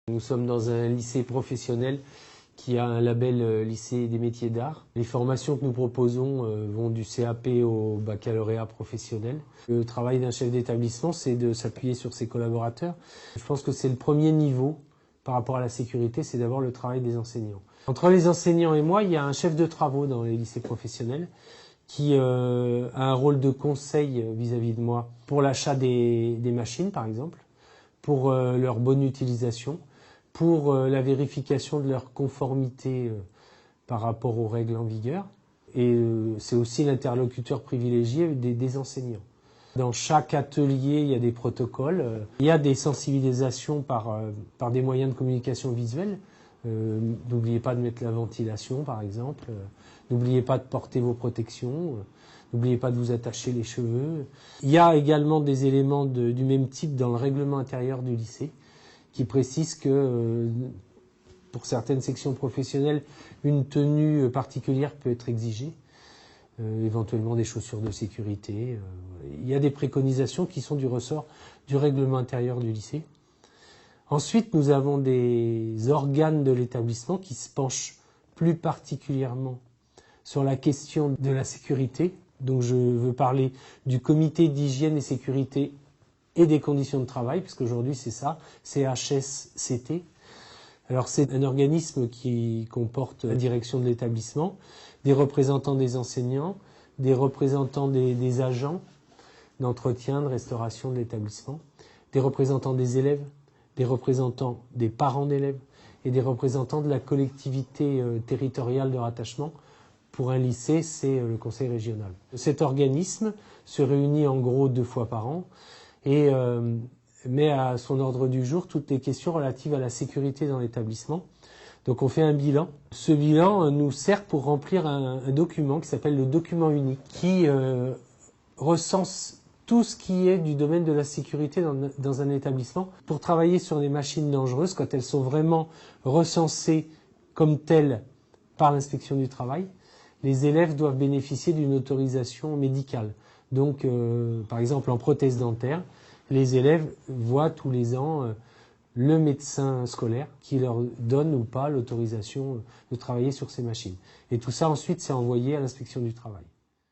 Nous sommes dans un lycée professionnel qui a un label lycée des métiers d'art. Les formations que nous proposons vont du CAP au baccalauréat professionnel. Le travail d'un chef d'établissement, c'est de s'appuyer sur ses collaborateurs. Je pense que c'est le premier niveau par rapport à la sécurité, c'est d'abord le travail des enseignants. Entre les enseignants et moi, il y a un chef de travaux dans les lycées professionnels qui a un rôle de conseil vis-à-vis de moi pour l'achat des machines, par exemple, pour leur bonne utilisation, pour la vérification de leur conformité par rapport aux règles en vigueur. Et c'est aussi l'interlocuteur privilégié des enseignants. Dans chaque atelier, il y a des protocoles, il y a des sensibilisations par des moyens de communication visuelle. N'oubliez pas de mettre la ventilation, par exemple. N'oubliez pas de porter vos protections. N'oubliez pas de vous attacher les cheveux. Il y a également des éléments du même type dans le règlement intérieur du lycée qui précise que pour certaines sections professionnelles, une tenue particulière peut être exigée. Éventuellement des chaussures de sécurité. Il y a des préconisations qui sont du ressort du règlement intérieur du lycée. Ensuite, nous avons des organes de l'établissement qui se penchent plus particulièrement sur la question de la sécurité. Donc je veux parler du comité d'hygiène et sécurité et des conditions de travail, puisqu'aujourd'hui c'est ça, CHSCT. Alors c'est un organisme qui comporte la direction de l'établissement, des représentants des enseignants, des représentants des agents d'entretien, de restauration de l'établissement, des représentants des élèves, des représentants des parents d'élèves et des représentants de la collectivité territoriale de rattachement. Pour un lycée, c'est le conseil régional. Cet organisme se réunit en gros 2 fois par an et met à son ordre du jour toutes les questions relatives à la sécurité dans l'établissement. Donc on fait un bilan. Ce bilan nous sert pour remplir un document qui s'appelle le document unique, qui recense tout ce qui est du domaine de la sécurité dans un établissement. Pour travailler sur des machines dangereuses, quand elles sont vraiment recensées comme telles par l'inspection du travail, les élèves doivent bénéficier d'une autorisation médicale. Donc par exemple en prothèse dentaire, les élèves voient tous les ans le médecin scolaire qui leur donne ou pas l'autorisation de travailler sur ces machines. Et tout ça ensuite c'est envoyé à l'inspection du travail.